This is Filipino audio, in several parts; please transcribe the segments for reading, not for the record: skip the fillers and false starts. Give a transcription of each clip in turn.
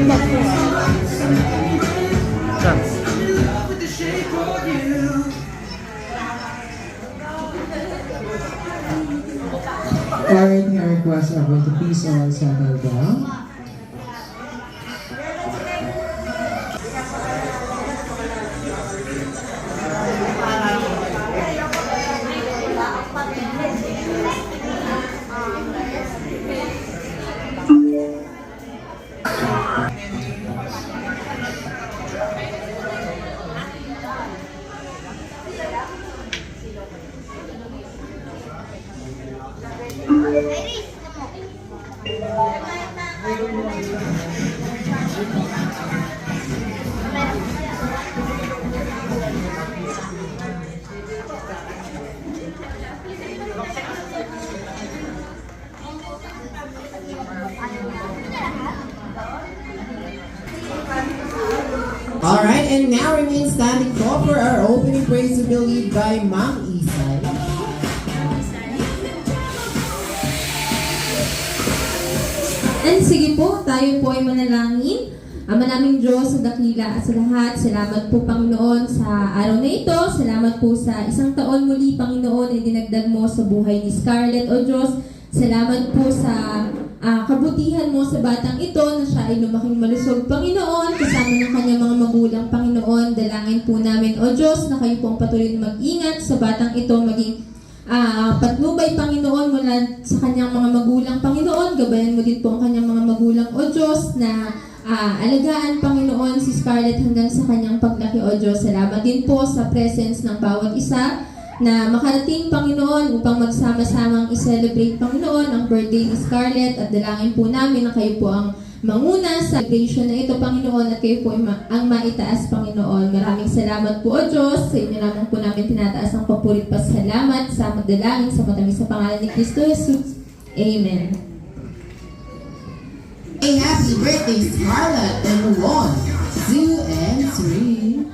Alright, my requests are going to please all settle down. Alright, and now remain standing tall for our opening praise to be led by Ma'am Isay. And sige po, tayo po ay manalangin. Ama naming Diyos, sa dakila at sa lahat, salamat po Panginoon sa araw na ito. Salamat po sa isang taon muli Panginoon ay dinagdag mo sa buhay ni Scarlett. O Diyos, salamat po sa kabutihan mo sa batang ito na siya ay lumaking malusog Panginoon, kasama ng kanyang mga magulang Panginoon. Dalangin po namin O Diyos na kayo po ang patuloy na mag-ingat sa batang ito, maging patnubay Panginoon mula sa kanyang mga magulang Panginoon. Gabayan mo din po ang kanyang mga magulang O Diyos na alagaan Panginoon si Scarlett hanggang sa kanyang paglaki O Diyos. Salamat din po sa presence ng bawat isa na makarating Panginoon upang magsama-samang i-celebrate Panginoon ang birthday ni Scarlett, at dalangin po namin na kayo po ang manguna sa celebration na ito Panginoon, at kayo po ang maitaas Panginoon. Maraming salamat po O Diyos. Sa inyo naman po namin tinataas ang papurit pa salamat sa magdalangin sa matamis sa pangalan ni Kristo Jesus. Amen. A happy birthday, Scarlett, and 1, 2, and 3.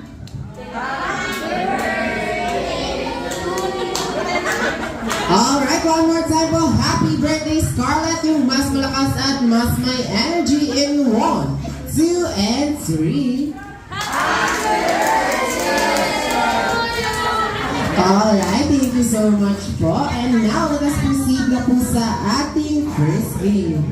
Alright, one more time po. Happy birthday, Scarlett, yung mas malakas at mas may energy in 1, 2, and 3. Alright, thank you so much po. And now, let us proceed na po sa ating first game.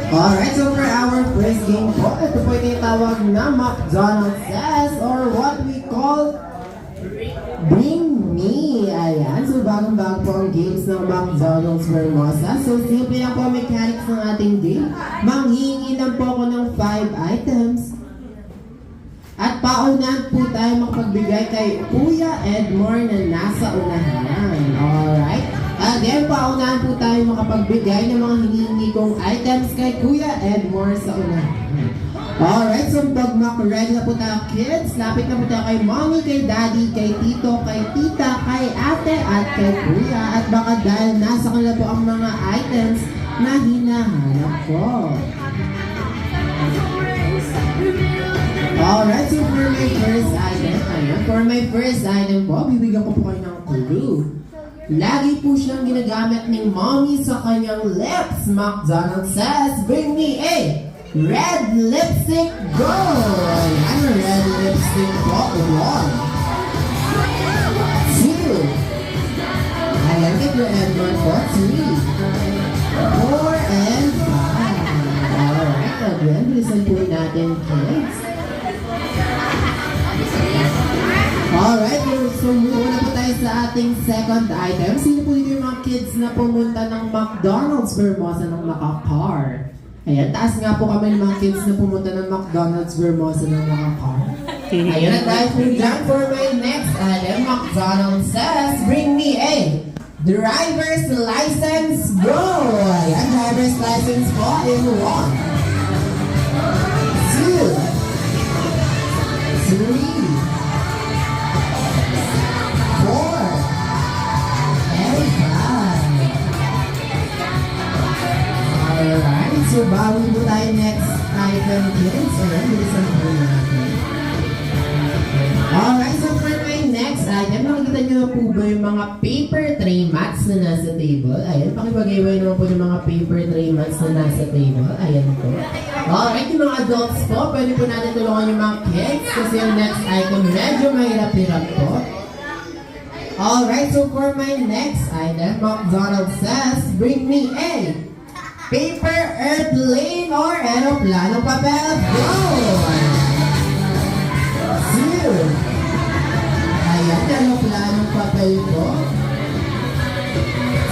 Alright, so for our first game po, ito po yung tawag na McDonald's Says, or what we call Bring Me. Ayan, so bagong-bago po ang games ng McDonald's Vermosa. So simple lang po mechanics ng ating game. Manghihingi lang po ako ng 5 items. At paunahan po tayo makapagbigay kay Kuya Edmore na nasa unahan. Alright? Again, paunahan po tayo makapagbigay ng mga hinihingi kong items kay Kuya Edmore sa unahan. Alright, so pag ready na po tayo kids, lapit na po tayo kay mommy, kay daddy, kay tito, kay tita, kay ate, at kay kuya. At baka dahil nasa kanila po ang mga items na hinahanap ko. Alright, so for my first item, for my first item po, bibigyan ko po kayo ng clue. Lagi po siyang ginagamit ni mommy sa kanyang lips. McDonald's Says, bring me a red lipstick go! Ayan, red lipstick po. 1, 2. Ayan, kay Kuya Edmond po. 3, 4, and 5. Alright, again, bilisan po natin, kids. Alright, so muna po tayo sa ating second item. Sino po yung mga kids na pumunta ng McDonald's Vermosa ng naka-car? Ayan, taas nga po kami ng mga kids na pumunta ng McDonald's Vermosa ng naka-car. Ayan, at dahil po dyan for my next item, McDonald's Says, bring me a driver's license go! Ayan, driver's license po in 1, 2, 3, 4, and 5. Alright, so bago po tayo next item kids. Ayan, bilisan po natin. Alright, so for my next item, nakikita nyo na po ba yung mga mga paper tray mats na nasa table. Ayan, pakipag-iway naman po ng mga paper tray mats na nasa table. Ayan po. Alright, yung mga adults po, pwede po natin tulungan yung mga kids kasi yung next item medyo mahirap-hirap po. Alright, so for my next item, McDonald's says, bring me a paper airplane or aeroplanong papel. Go! 2. Ayan, aeroplanong papel po.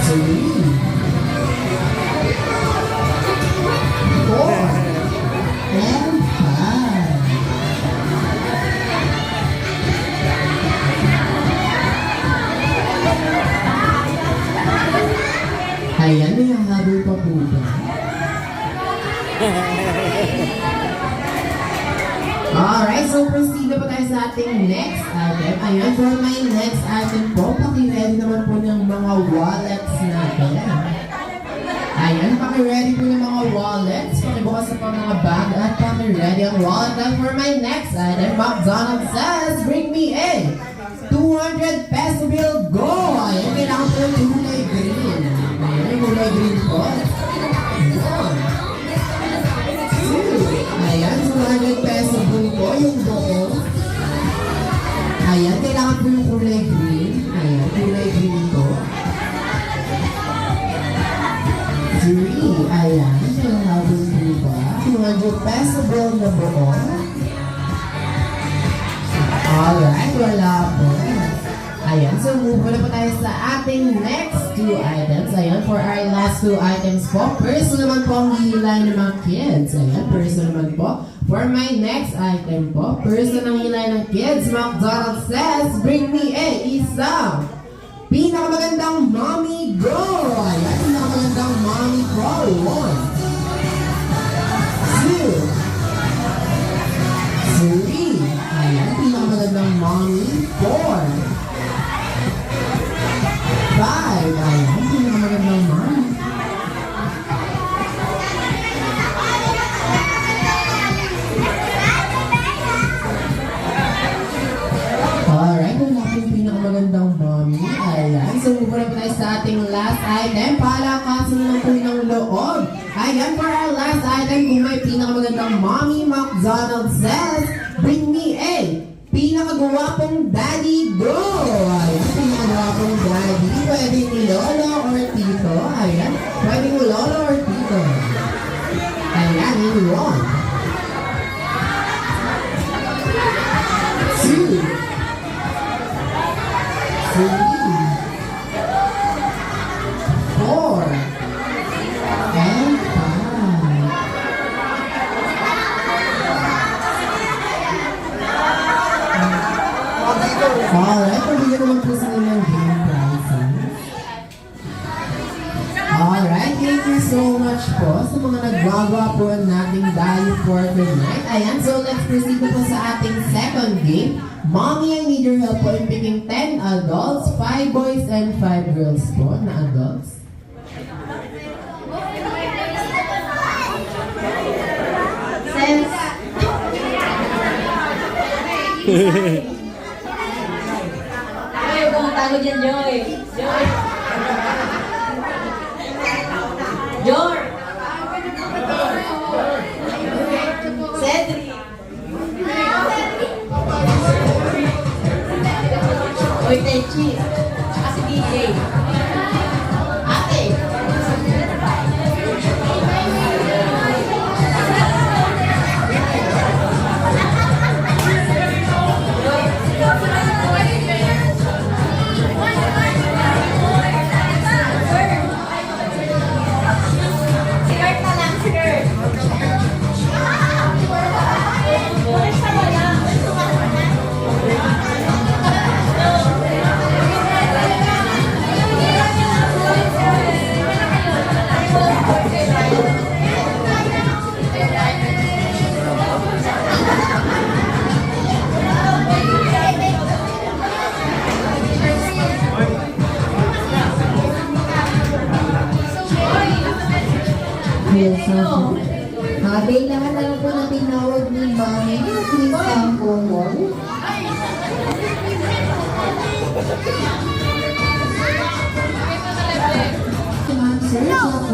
3. 4. And 5. Ayan, may hahabol pa po ba? Alright, so proceed na po tayo sa ating next item. Ayan, for my next item po, paki-ready naman po ng mga wallets natin. Ayan, paki-ready po ng mga wallets. Pakibukas na po ang mga bag at paki-ready ang wallet. And for my next item, McDonald's says, bring me a 200 peso bill. Go! Ayan, kailangan po yung kulay green. Ayan, yung kulay green po. 1. 2. Ayan, 200 peso bill po yung buo. Ayan, kailangan po yung kulay green. Ayan, kulay green po. 3. Ayan, kailangan po yung ba? 200 peso bill na buo. Alright, wala po. Ayan, so move na po tayo sa ating next 2 items. Ayan, for our last 2 items po, first naman po ang hilay ng mga kids. Ayan, first naman po. For my next item po, first ang hilay ng kids, McDonald's says, bring me a isang pinakamagandang mommy go! Ayan, pinakamagandang mommy go. 1. 2. 3. Ayan, pinakamagandang mommy. 4. 5. Ayan, pinakamagandang mommy. Alright, wala po yung pinakamagandang mommy. Ayan, so move na po tayo sa ating last item. Palakasin lang po ng loob. Ayan, for our last item, kung may pinakamagandang mommy, McDonald's says, bring me a pinakagwapong daddy go! Ayan, pinakagwapong daddy. Pwede ni lolo or tito. Ayan, pwede ni lolo or tito. Ayan, in 1. 2. 3. 4. And 5. Alright, pabigyan naman po sila ng game prizes. Alright, thank you so much po sa mga nagwagawa po nating value for tonight. Ayan, so let's proceed na po sa ating second game. Mommy, I need your help po in picking 10 adults, 5 boys and 5 girls po na adults. Joy, kumatago dyan, Joy. Joy. Joy. Cedric. Oy, Techi. Tsaka si DJ. Ate. Kailangan na lang po na tinawag ni Mami. Please come forward.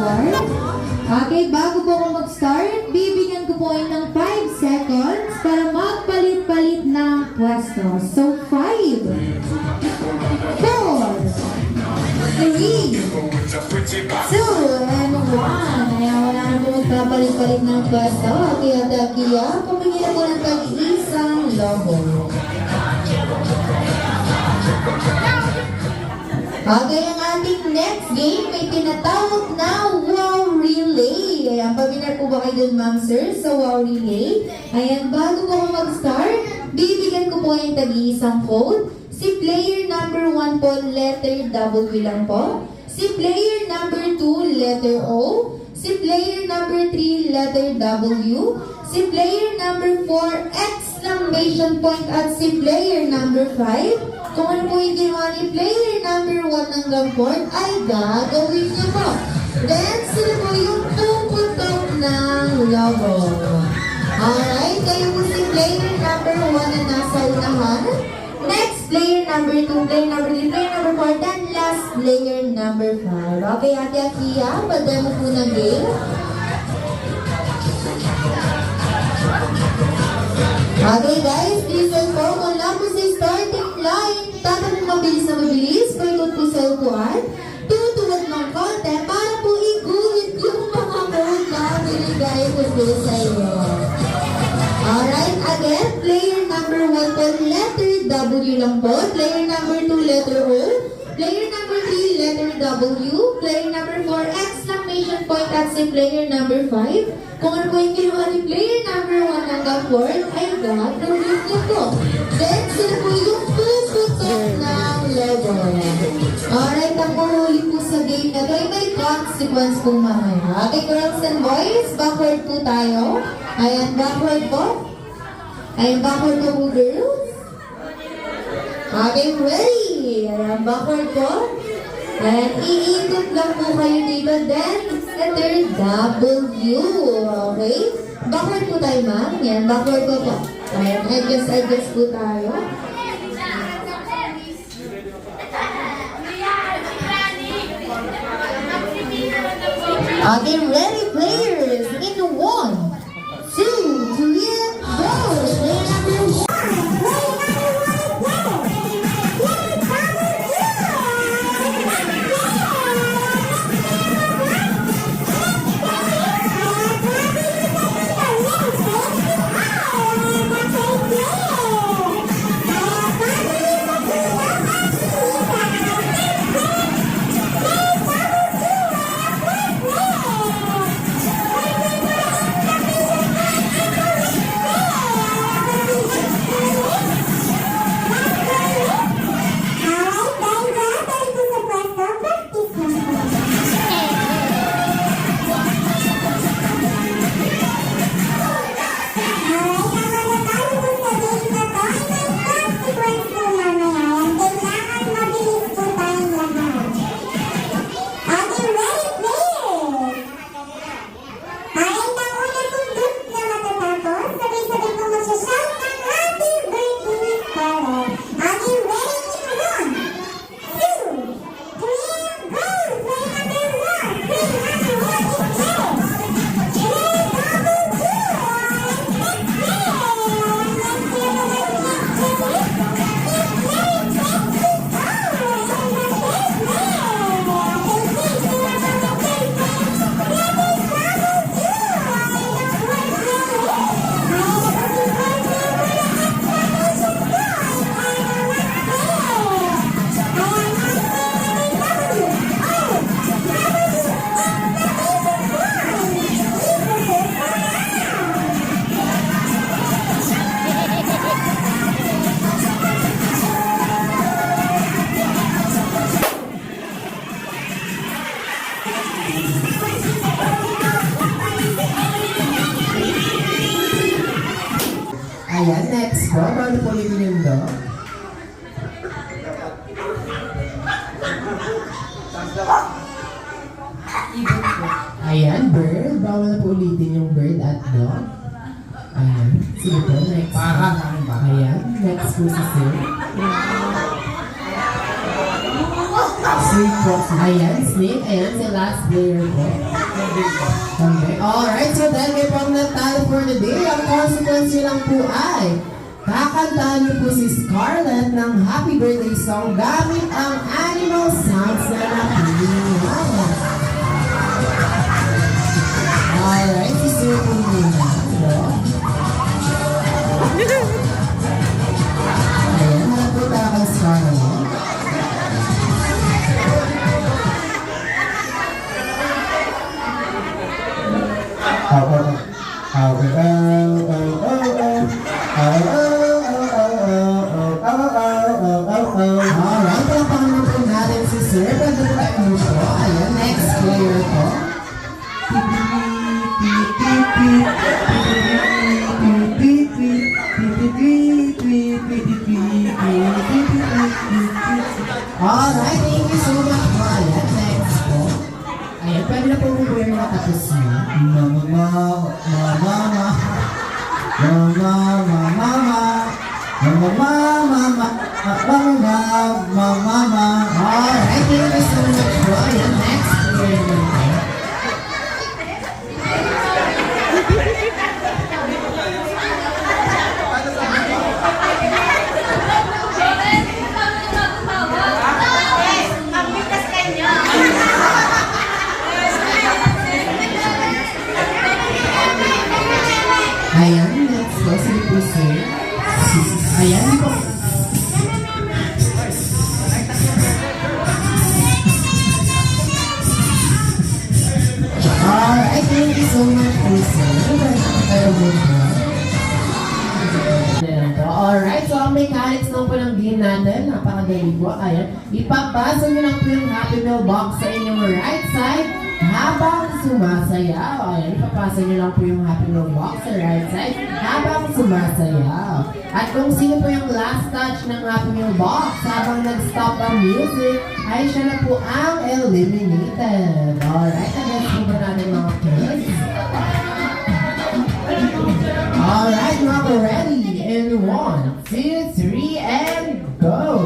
award. Okay, bago po ako mag-start, bibigyan ko po kayo ng 5 seconds para magpalit-palit ng pwesto. So, 5, 4, 3, 2, and 1. Ayan, wala na po magpapalit-palit ng pwesto. Okay, Ate Akia, pumingin po ng tag-isang logo. Okay, ang ating next game may tinatawag na Wow Relay. Ayan, pamilyar po ba kayo dun, ma'am, sir, sa Wow Relay? Ayan, bago po ako mag-start, bibigyan ko po yung tag-iisang code. Si player number 1 po, letter W lang po. Si player number 2, letter O. Si player number 3, letter W. Si player number 4, exclamation point. At si player number 5, kung ano po yung ginawa ni player number 1 hanggang 4 ay gagawin niyo po. Then, sila po yung tuputok ng logo. Alright, kayo po si player number 1 na nasa unahan. Next, player number 2, player number 3, player number 4, then last player number 5. Okay, Ate Akia, padamo po ng game. Okay guys, listen po, mula po sa starting line, tatanong mabilis na mabilis, paikot po sa upuan, tutuwag ng konti para po iguhit yung mga code na binigay ko po sa iyo. Alright, again, player number 1 po, letter W lang po, player number 2, letter O, player number 3, letter W, player number 4, exclamation point, at si player number 5. Kung ano po yung ginawa ni player number 1 hanggang 4, ay gagawin ko po. Then, sila po yung puputok ng level. Alright, ang huli po sa game na ito ay may consequence po mamaya. Okay, girls and boys, backward po tayo. Ayan, backward po. Ayan, backward po po, girls. Okay, ready. Ayan, backward po. Ayan, iikot lang po kayo dito. Then, letter W. Okay? Backward po tayo, ma'am. Ayan, backward po po. Ayan, adjust po tayo. Okay, ready, players. In 1, 2, 3, go. Player number 1. Ayan, next po. Paano po ulit yung do? Ayan, bird. Bawal na po ulitin yung bird at dog. Ayan. Sige po, next. Ayan, next po si Sir. Ayan, Snake. Ayan, si last player ko. Okay. Alright, so dahil may pang natalo for the day, ang consequence nyo lang po ay kakantahan niyo po si Scarlett ng happy birthday song gamit ang animal sounds na napili niyo. Alright, isuyo po muna. Ayan, harap po tayo kay Scarlett. Alright, palapakan na po natin si Sir. Pwede po tayo po. Ayan, next player po. Alright, thank you so much po. Ayan, next po. Ayan, pwede na po mag-wear na tapos niyo. Alright, thank you so much po. Ayan, next player naman. Ayan, next po, sige po sir. Ayan, di po. Alright, thank you so much po sir. Pero po po. Alright, so ang mechanics lang po ng game natin, napakadali po. Ayan, ipapasa nyo lang po yung Happy Meal box sa inyong right side habang sumasayaw. Ayan, ipapasa nyo lang po yung Happy Meal box sa right side habang sumasayaw. At kung sino po yung last touch ng Happy Meal box habang nag-stop ang music, ay siya na po ang eliminated. Alright, again po ba natin mga kids? Alright, now we're ready. In 1, 2, 3, and go!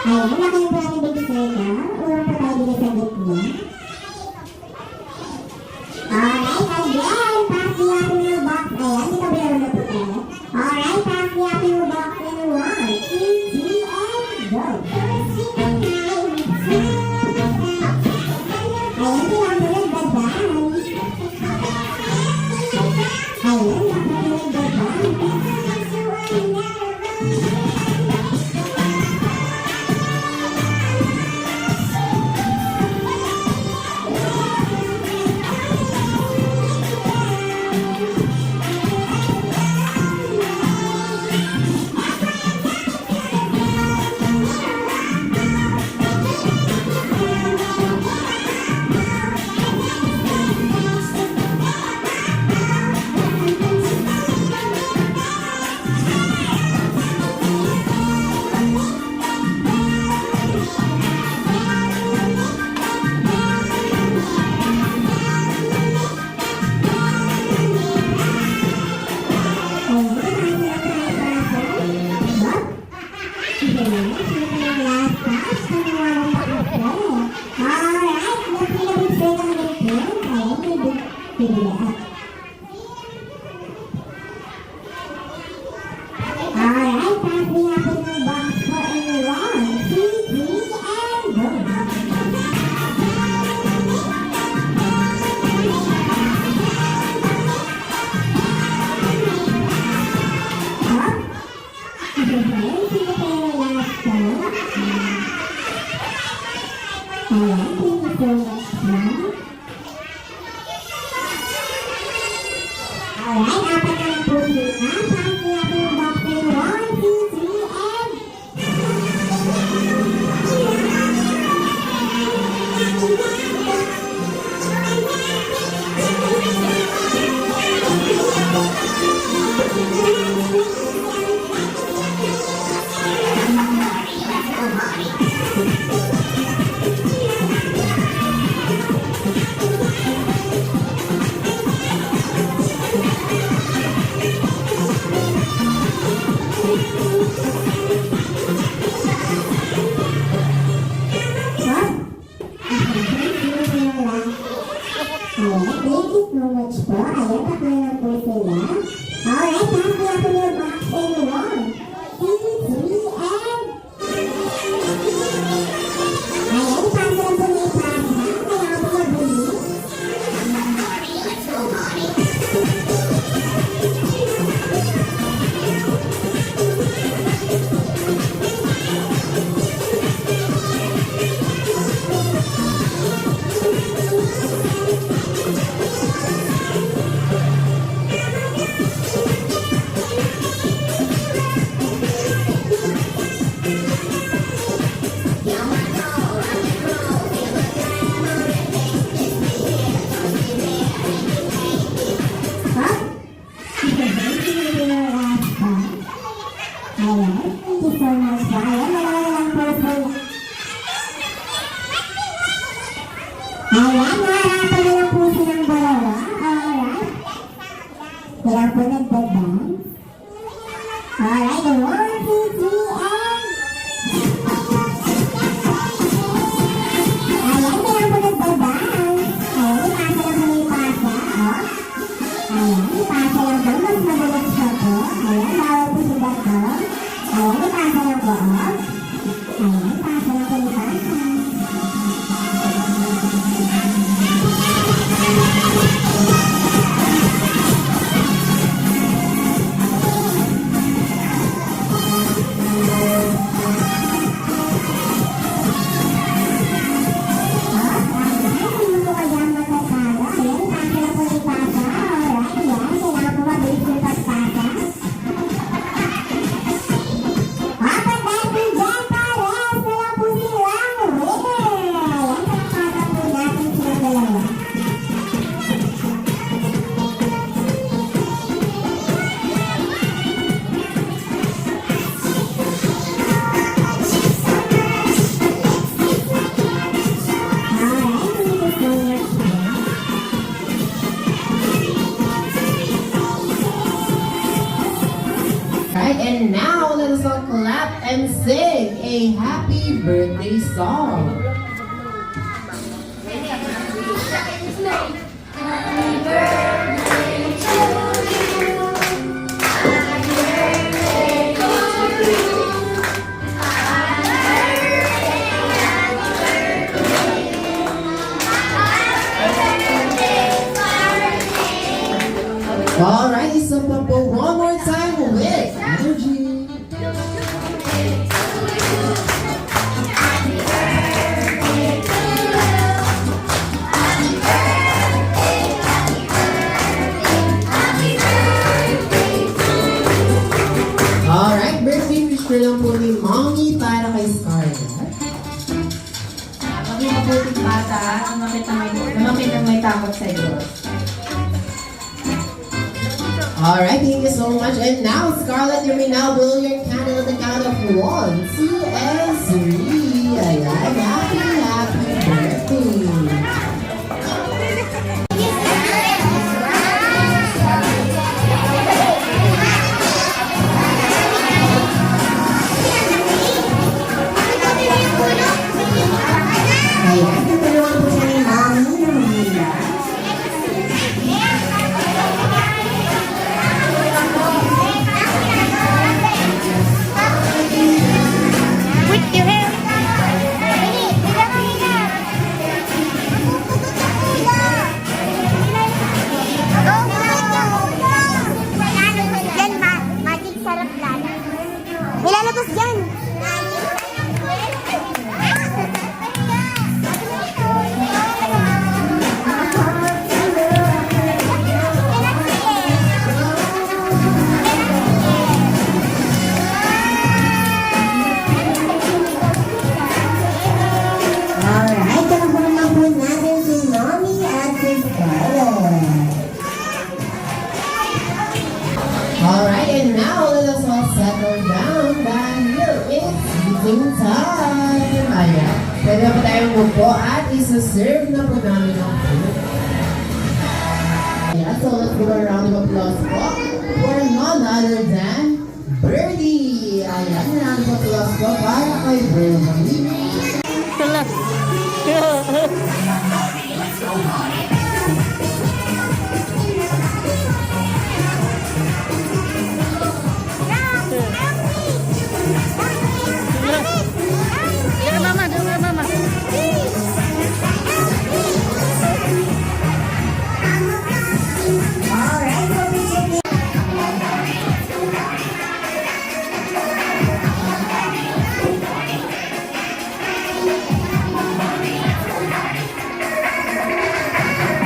Ayan, laki po natin big circle. Urong po tayo dito sa gitna. Alright, again, pass the Happy Meal box. Ayan, dito meron na po tayo. Alright, pass the Happy Meal box in 1, 2, 3, and go! Ayan, sila mo yung dadaan. Ayan, dapat yung dadaan. Papi, happy new box for everyone. 3, 3, and go. Alright, apat na lang po sila. Papi, happy new box for everyone. 2, 3, and thank you so much po. Ayan, tatlo na po sila. Alright, happy happy new box everyone. 2, 3, and ayan, ipasa lang po ni ipasa. Kaya po mabilis. Ayan, naharapan na lang po silang dalawa. Alright. Kailangan po nagdadance. Alright, 1, 2, 3, and ayan, kailangan po nagdadance. Ayan, ipasa lang po na ipasa. Ayan, ipasa lang po. Mas mabilis po po. Ayan, bawal po si Dato. Ayan, ipasa lang po. Ayan, ipasa lang po ipasa. Right, and now let us all clap and sing a happy birthday song. Alright, isa pa po one more time with energy. Alright, birthday wish ko lang po ni Mommy para kay Scarlett. Maging mabuting bata, namakit ang may takot sa Diyos. Alright, thank you so much. And now, Scarlett, you may now blow your candle at the count of 1, 2, and 3. Ayan, happy birthday. Ayan, tutulungan po siya ni Mommy na mamila. May lalabas dyan. Alright, talagang naman po natin si Mommy at si Scarlett. Alright, and now let us all settle down dahil it's eating time. Ayan. Pwede pa tayong mupo at isa-serve na po namin ang food. Ayan, so let's give a round of applause po for none other than Birdie. Ayan, round of applause po para kay Birdie.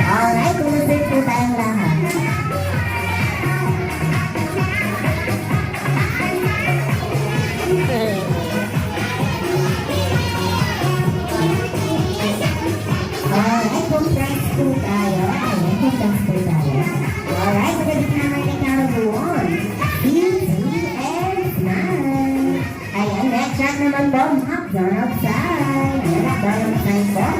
Alright, tumasig po tayong lahat. Alright, congrats po tayo. Ayan, congrats po tayo. Alright, magalit naman kay number 1. Beauty and Smile. Ayan, next shot naman po, McDonald's sign. Ayan, McDonald's sign po.